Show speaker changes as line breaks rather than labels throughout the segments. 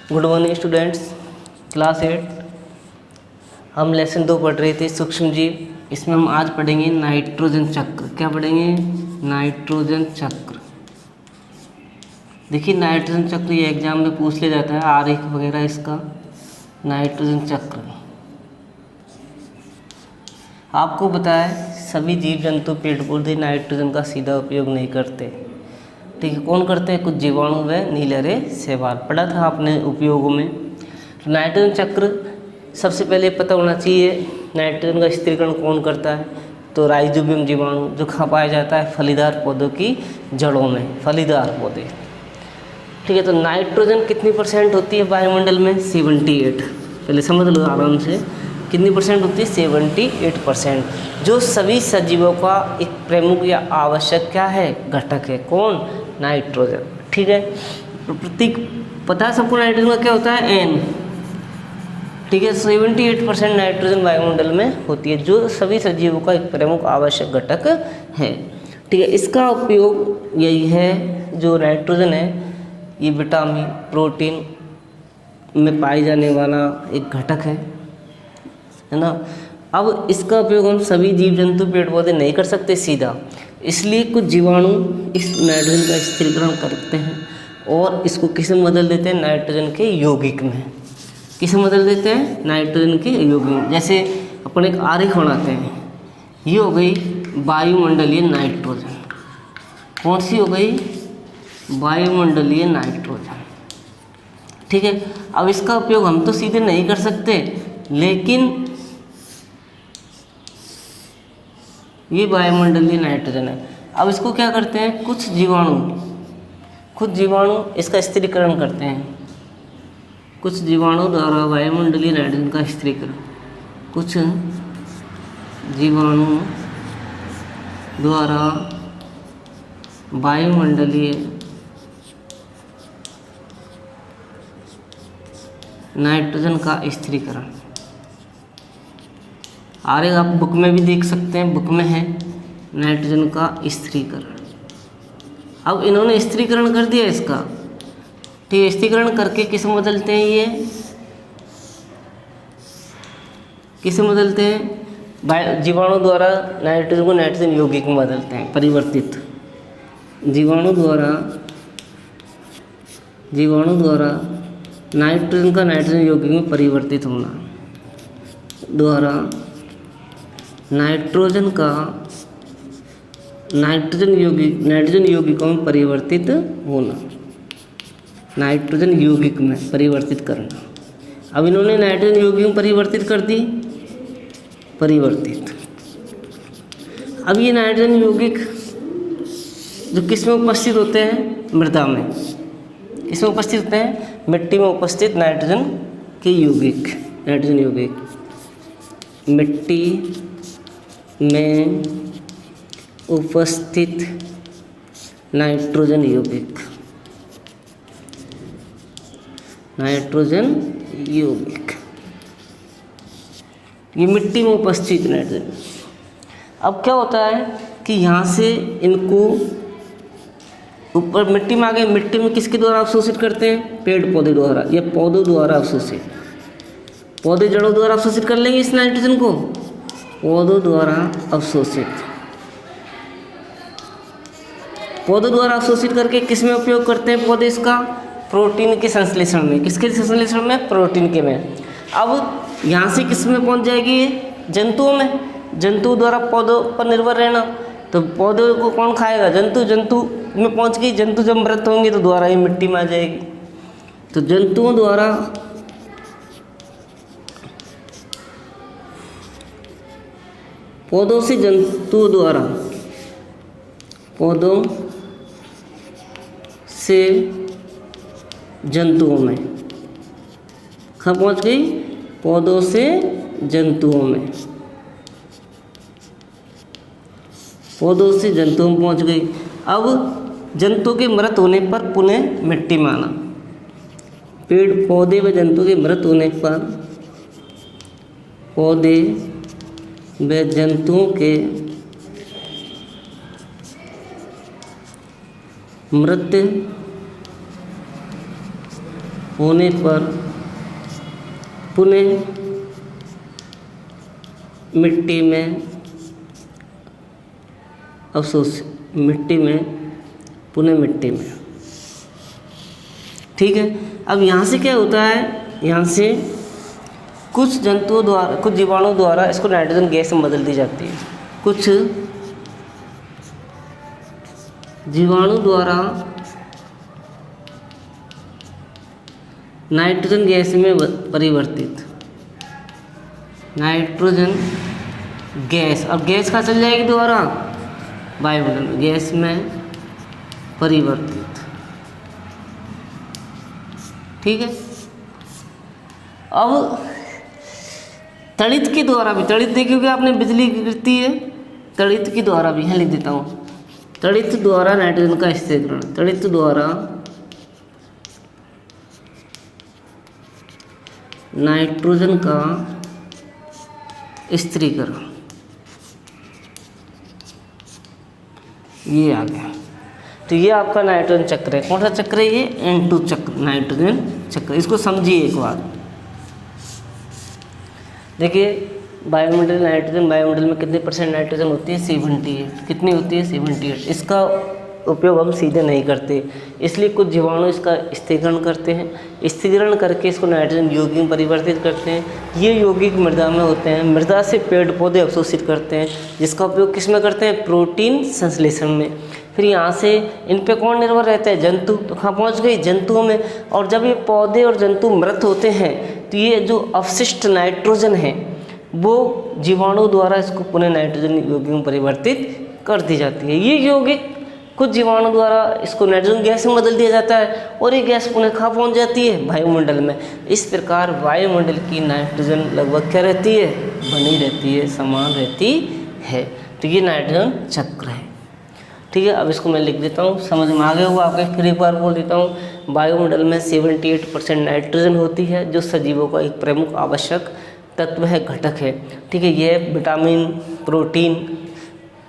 Good morning students, class 8 हम lesson 2 पढ़ रहे थे सूक्ष्म जीव। इसमें हम आज पढ़ेंगे नाइट्रोजन चक्र। क्या पढ़ेंगे? नाइट्रोजन चक्र। देखिए नाइट्रोजन चक्र ये एग्जाम में पूछ लिया जाता है, आरेख वगैरह इसका। नाइट्रोजन चक्र आपको पता है सभी जीव जंतु पेड़ पौधे नाइट्रोजन का सीधा उपयोग नहीं करते। ठीक है, कौन करते हैं? कुछ जीवाणु व नीलहरे शैवाल। पढ़ा था आपने उपयोगों में। तो नाइट्रोजन चक्र सबसे पहले पता होना चाहिए नाइट्रोजन का स्थिरीकरण कौन करता है। तो राइजोबियम जीवाणु जो खा पाया जाता है फलीदार पौधों की जड़ों में, फलीदार पौधे। ठीक है, तो नाइट्रोजन कितनी % होती है वायुमंडल में? 78। पहले समझ लो आराम से, कितनी % होती है? 78%। जो सभी सजीवों का एक प्रमुख या आवश्यक क्या है? घटक है। कौन? नाइट्रोजन। ठीक है, तो प्रतीक पता है सबको नाइट्रोजन का क्या होता है? N। ठीक है, 78% नाइट्रोजन वायुमंडल में होती है, जो सभी सजीवों का एक प्रमुख आवश्यक घटक है। ठीक है, इसका उपयोग यही है, जो नाइट्रोजन है ये विटामिन प्रोटीन में पाए जाने वाला एक घटक है ना। अब इसका उपयोग हम सभी जीव जंतु पेड़ पौधे नहीं कर सकते सीधा, इसलिए कुछ जीवाणु इस नाइट्रोजन का स्थिरीकरण करते हैं और इसको किस में बदल देते हैं? नाइट्रोजन के यौगिक में। किस में बदल देते हैं? नाइट्रोजन के यौगिक में। जैसे अपन एक आरेख बनाते हैं, ये हो गई वायुमंडलीय नाइट्रोजन। कौन सी हो गई? वायुमंडलीय नाइट्रोजन। ठीक है, अब इसका उपयोग हम तो सीधे नहीं कर सकते, लेकिन ये वायुमंडलीय नाइट्रोजन है। अब इसको क्या करते हैं? कुछ जीवाणु इसका स्थिरीकरण करते हैं। कुछ जीवाणु द्वारा वायुमंडलीय नाइट्रोजन का स्थिरीकरण, कुछ जीवाणु द्वारा वायुमंडलीय नाइट्रोजन का स्थिरीकरण। आरेख आप बुक में भी देख सकते हैं, बुक में है नाइट्रोजन का स्थिरीकरण। अब इन्होंने स्थिरीकरण कर दिया इसका। ठीक है, स्थिरीकरण करके किस में बदलते हैं? ये किस में बदलते हैं? जीवाणु द्वारा नाइट्रोजन को नाइट्रोजन यौगिक में बदलते हैं, परिवर्तित। जीवाणु द्वारा नाइट्रोजन का नाइट्रोजन यौगिक में परिवर्तित होना, द्वारा नाइट्रोजन यौगिकों में परिवर्तित होना, नाइट्रोजन यौगिक में परिवर्तित करना। अब इन्होंने नाइट्रोजन यौगिक में परिवर्तित कर दी, अब ये नाइट्रोजन यौगिक जो किस में उपस्थित होते हैं? मृदा में। किसमें उपस्थित होते हैं? मिट्टी में उपस्थित नाइट्रोजन के यौगिक, नाइट्रोजन यौगिक मिट्टी में उपस्थित नाइट्रोजन यौगिक, ये मिट्टी में उपस्थित नाइट्रोजन। अब क्या होता है कि यहाँ से इनको ऊपर मिट्टी में आ गए, मिट्टी में किसके द्वारा अवशोषित करते हैं? पेड़ पौधे द्वारा या पौधों द्वारा अवशोषित। पौधे जड़ों द्वारा अवशोषित कर लेंगे इस नाइट्रोजन को, पौधों द्वारा अवशोषित। पौधों द्वारा अवशोषित करके किस में उपयोग करते हैं पौधे इसका? प्रोटीन के संश्लेषण में। किसके संश्लेषण में? प्रोटीन के में। अब यहाँ से किस में पहुँच जाएगी? जंतुओं में। जंतु द्वारा पौधों पर निर्भर रहना, तो पौधों को कौन खाएगा? जंतु में पहुँच गई। जंतु जब मृत होंगे तो दोबारा ये मिट्टी में आ जाएगी। तो जंतुओं द्वारा पौधों से जंतुओं में कहाँ पहुँच गई? पौधों से जंतुओं में, पौधों से जंतुओं में पहुँच गई। अब जंतु के मृत होने पर पुनः मिट्टी में आना। पेड़ पौधे व जंतु के मृत होने पर पौधे व जंतुओं के मृत होने पर पुनः मिट्टी में अवशोषित, मिट्टी में पुनः मिट्टी में। ठीक है। अब यहाँ से क्या होता है, यहाँ से कुछ जंतुओं द्वारा, कुछ जीवाणु द्वारा इसको नाइट्रोजन गैस में बदल दी जाती है। कुछ जीवाणु द्वारा नाइट्रोजन गैस में परिवर्तित, नाइट्रोजन गैस, अब गैस कहाँ चल जाएगी दोबारा, वायुमंडल में, गैस में परिवर्तित। ठीक है। अब तड़ित के द्वारा भी, तड़ित देखिए आपने बिजली गिरती है, तड़ित के द्वारा भी, यहाँ लिख देता हूँ, तड़ित द्वारा नाइट्रोजन का स्थिरीकरण, तड़ित द्वारा नाइट्रोजन का स्थिरीकरण, ये आ गया। तो ये आपका नाइट्रोजन चक्र है। कौन सा चक्र है ये, N2 चक्र, नाइट्रोजन चक्र। इसको समझिए एक बार। देखिए वायुमंडल नाइट्रोजन, वायुमंडल में कितने % नाइट्रोजन होती है, 78। कितनी होती है, 78। इसका उपयोग हम सीधे नहीं करते, इसलिए कुछ जीवाणु इसका स्थिरीकरण करते हैं। स्थिरीकरण करके इसको नाइट्रोजन यौगिक में परिवर्तित करते हैं। ये यौगिक मृदा में होते हैं, मृदा से पेड़ पौधे अवशोषित करते हैं, जिसका उपयोग किस में करते हैं, प्रोटीन संश्लेषण में। फिर यहाँ से इन पे कौन निर्भर रहता है, जंतु। तो कहाँ पहुँच गई, जंतुओं में। और जब ये पौधे और जंतु मृत होते हैं तो ये जो अवशिष्ट नाइट्रोजन है वो जीवाणु द्वारा इसको पुनः नाइट्रोजन यौगिक में परिवर्तित कर दी जाती है। ये यौगिक कुछ जीवाणु द्वारा इसको नाइट्रोजन गैस में बदल दिया जाता है और ये गैस पुनः कहाँ पहुँच जाती है, वायुमंडल में। इस प्रकार वायुमंडल की नाइट्रोजन लगभग क्या रहती है, बनी रहती है, समान रहती है। तो ये नाइट्रोजन चक्र है। ठीक है। अब इसको मैं लिख देता हूँ, समझ में आ गया होगा आपके। फिर एक बार बोल देता हूँ, वायुमंडल में 78% नाइट्रोजन होती है, जो सजीवों का एक प्रमुख आवश्यक तत्व है, घटक है। ठीक है। यह विटामिन, प्रोटीन,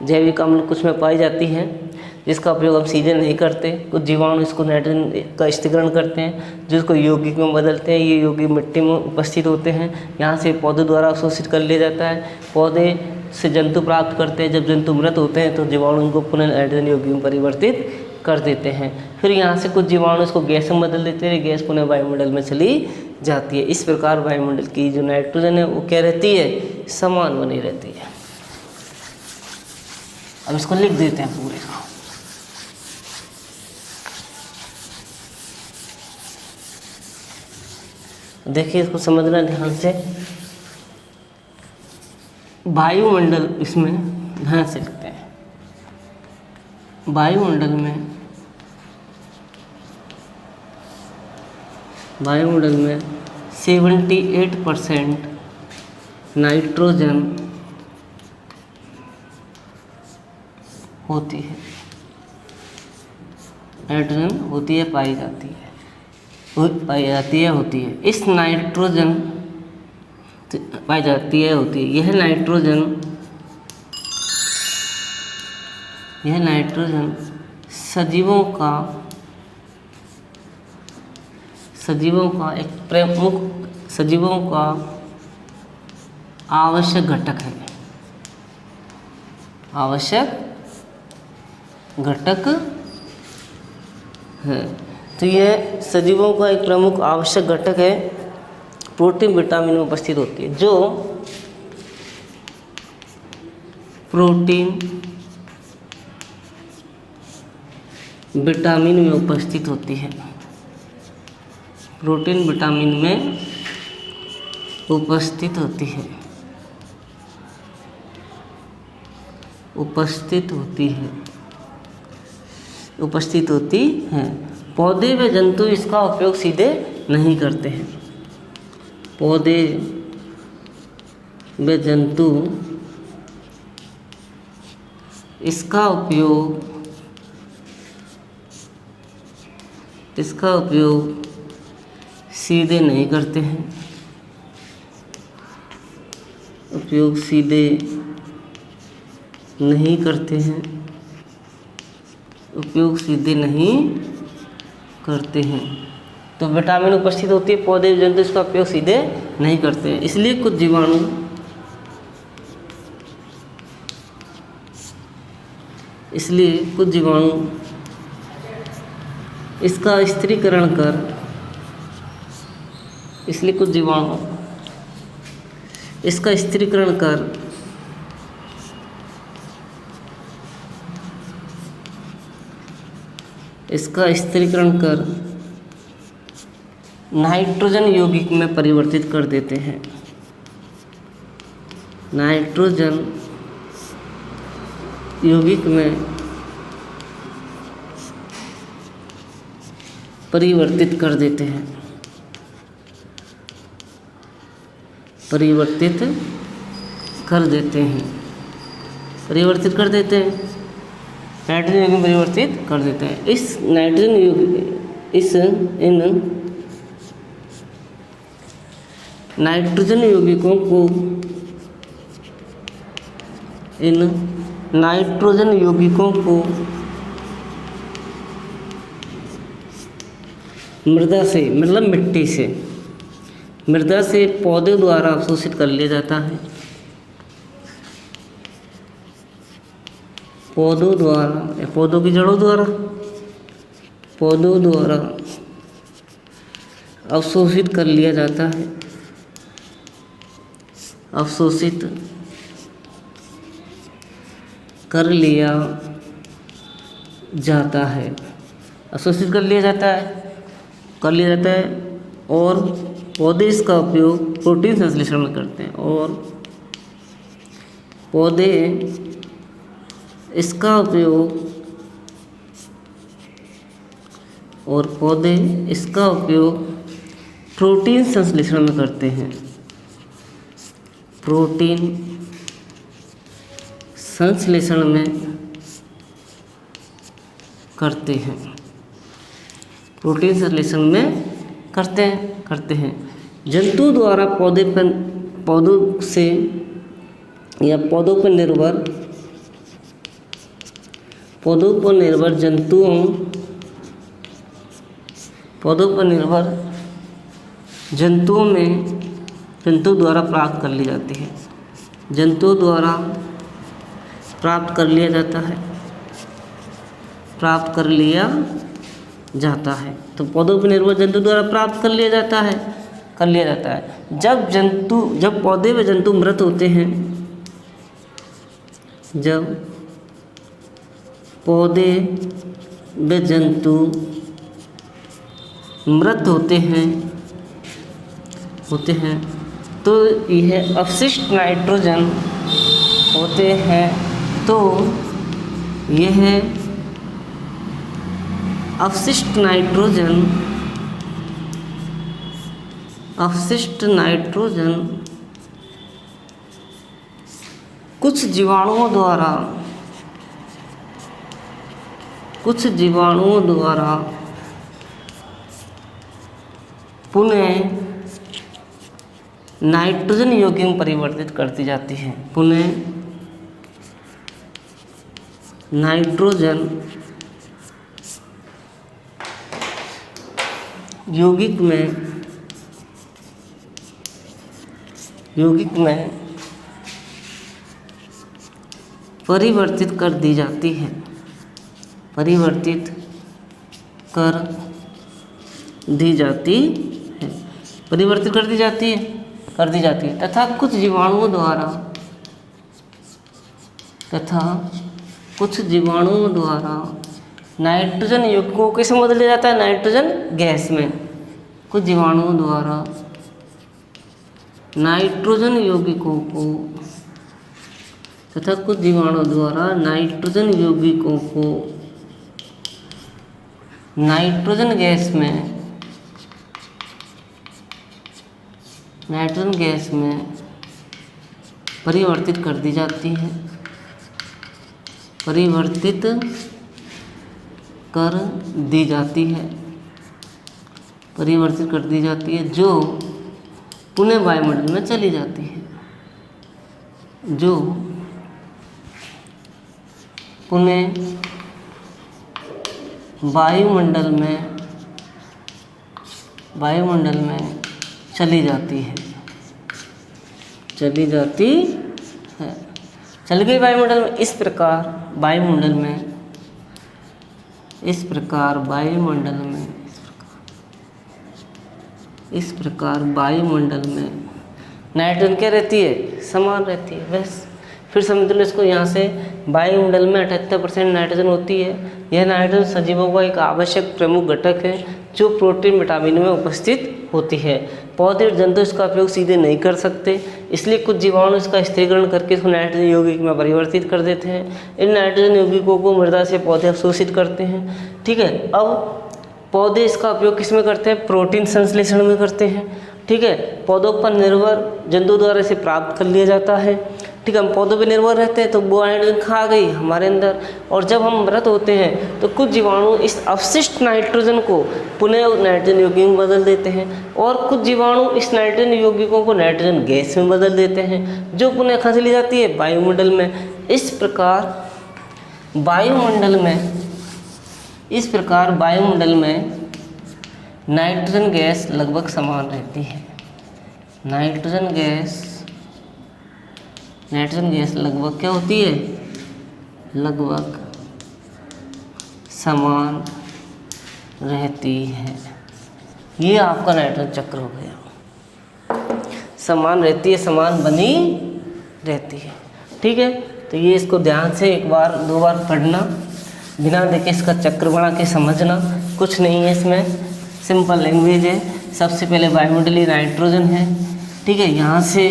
जैविक अम्ल कुछ में पाई जाती है, जिसका उपयोग हम सीधे नहीं करते। कुछ जीवाणु इसको नाइट्रोजन का स्थिरीकरण करते हैं, जो इसको यौगिक में बदलते हैं। ये यौगिक मिट्टी में उपस्थित होते हैं, यहाँ से पौधे द्वारा अवशोषित कर लिया जाता है। पौधे से जंतु प्राप्त करते हैं, जब जंतु मृत होते हैं तो जीवाणु इनको पुनः नाइट्रोजन यौगिक में परिवर्तित कर देते हैं। फिर यहाँ से कुछ जीवाणु इसको गैस में बदल देते हैं, गैस पुनः वायुमंडल में चली जाती है। इस प्रकार वायुमंडल की जो नाइट्रोजन है वो क्या रहती है, समान बनी रहती है। अब इसको लिख देते हैं पूरे को। देखिए इसको समझना ध्यान से। वायुमंडल, इसमें ध्यान से लिखते हैं, वायुमंडल में 78% नाइट्रोजन होती है, नाइट्रोजन होती है, पाई जाती है, होती है। इस नाइट्रोजन पाई जाती है, होती है। यह नाइट्रोजन सजीवों का एक प्रमुख, सजीवों का आवश्यक घटक है, तो यह सजीवों का एक प्रमुख आवश्यक घटक है। प्रोटीन विटामिन में उपस्थित होती है, जो प्रोटीन विटामिन में उपस्थित होती है, प्रोटीन विटामिन में उपस्थित होती है, उपस्थित होती है। पौधे व जंतु इसका उपयोग सीधे नहीं करते हैं, पौधे व जंतु इसका उपयोग सीधे नहीं करते हैं, तो तो विटामिन उपस्थित होती है, पौधे जंतु इसका उपयोग सीधे नहीं करते। इसलिए कुछ जीवाणु इसका स्थिरीकरण कर इसका स्थिरीकरण कर नाइट्रोजन यौगिक में परिवर्तित कर देते हैं। नाइट्रोजन यौगिक में परिवर्तित कर देते हैं। नाइट्रोजन यौगिक में परिवर्तित कर देते हैं। इन नाइट्रोजन यौगिकों को मृदा से मतलब मृदा से पौधे द्वारा अवशोषित कर लिया जाता है। पौधों की जड़ों द्वारा अवशोषित कर लिया जाता है। अवशोषित कर लिया जाता है और पौधे इसका उपयोग प्रोटीन संश्लेषण में करते हैं। और पौधे इसका उपयोग प्रोटीन संश्लेषण में करते हैं। प्रोटीन संश्लेषण में करते हैं। जंतु द्वारा पौधों पर निर्भर जंतु द्वारा प्राप्त कर ली जाती है। प्राप्त कर लिया जाता है। तो पौधों पर निर्भर जंतु द्वारा प्राप्त कर लिया जाता है। जब पौधे व जंतु मृत होते हैं, तो यह अपशिष्ट नाइट्रोजन होते हैं। तो यह अपशिष्ट नाइट्रोजन कुछ जीवाणुओं द्वारा पुनः नाइट्रोजन यौगिक में परिवर्तित करती जाती है। नाइट्रोजन यौगिक में परिवर्तित कर दी जाती है। तथा कुछ जीवाणुओं द्वारा नाइट्रोजन यौगिकों को कैसे बदल दिया जाता है? नाइट्रोजन गैस में। कुछ जीवाणुओं द्वारा नाइट्रोजन यौगिकों को नाइट्रोजन गैस में परिवर्तित कर दी जाती है। जो पुनः वायुमंडल में चली जाती है। वायुमंडल में वायुमंडल में चली जाती है, चली जाती है, चल गई वायुमंडल में। इस प्रकार वायुमंडल में, इस प्रकार वायुमंडल में, इस प्रकार वायुमंडल में नाइट्रोजन क्या रहती है, समान रहती है। बस फिर समझ लो इसको, यहाँ से वायुमंडल में 78% नाइट्रोजन होती है। यह नाइट्रोजन सजीवों का एक आवश्यक प्रमुख घटक है जो प्रोटीन विटामिन में उपस्थित होती है। पौधे और जंतु इसका उपयोग सीधे नहीं कर सकते, इसलिए कुछ जीवाणु इसका स्थिरीकरण करके इसको नाइट्रोजन यौगिक में परिवर्तित कर देते हैं। इन नाइट्रोजन यौगिकों को मृदा से पौधे अवशोषित करते हैं। ठीक है, अब पौधे इसका उपयोग किस में करते हैं, प्रोटीन संश्लेषण में करते हैं। ठीक है, पौधों पर निर्भर जंतु द्वारा इसे प्राप्त कर लिया जाता है। ठीक है, हम पौधों पर निर्भर रहते हैं तो वो नाइट्रोजन खा गई हमारे अंदर, और जब हम मृत होते हैं तो कुछ जीवाणु इस अवशिष्ट नाइट्रोजन को पुनः नाइट्रोजन यौगिक में बदल देते हैं, और कुछ जीवाणु इस नाइट्रोजन यौगिकों को नाइट्रोजन गैस में बदल देते हैं जो पुनः कहाँ चली जाती है, वायुमंडल में। इस प्रकार वायुमंडल में नाइट्रोजन गैस लगभग समान रहती है। नाइट्रोजन गैस लगभग क्या होती है, लगभग समान रहती है। ये आपका नाइट्रोजन चक्र हो गया, समान रहती है, समान बनी रहती है। ठीक है, तो ये इसको ध्यान से एक बार दो बार पढ़ना, बिना देखे इसका चक्र बना के समझना। कुछ नहीं है इसमें, सिंपल लैंग्वेज है। सबसे पहले वायुमंडलीय नाइट्रोजन है। ठीक है, यहाँ से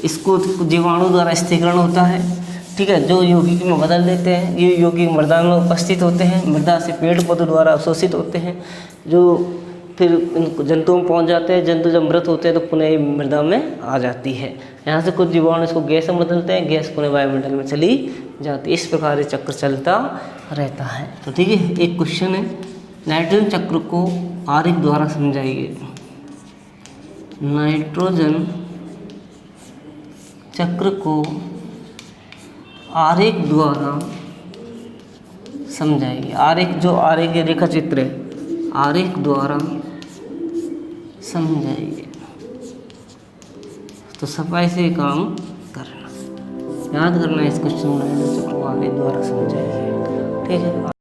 इसको जीवाणु द्वारा स्थिरीकरण होता है। ठीक है, जो यौगिक में बदल देते हैं, ये यौगिक मृदा में उपस्थित होते हैं, मृदा से पेड़ पौधों द्वारा अवशोषित होते हैं, जो फिर जंतुओं में पहुंच जाते हैं। जंतु जब मृत होते हैं तो पुनः मृदा में आ जाती है। यहाँ से कुछ जीवाणु इसको गैस में बदलते हैं, गैस पुनः वायुमंडल में चली जाती है। इस प्रकार ये चक्र चलता रहता है। तो ठीक है, एक क्वेश्चन है, नाइट्रोजन चक्र को आरेख द्वारा समझाइए। नाइट्रोजन चक्र को आरेख द्वारा समझाइए। आरेख, जो आरेख रेखा चित्र है, आरेख द्वारा समझाइए। तो सफाई से काम करना, याद करना इस क्वेश्चन को, नाइट्रोजन चक्र को आरेख द्वारा समझाइए। ठीक है।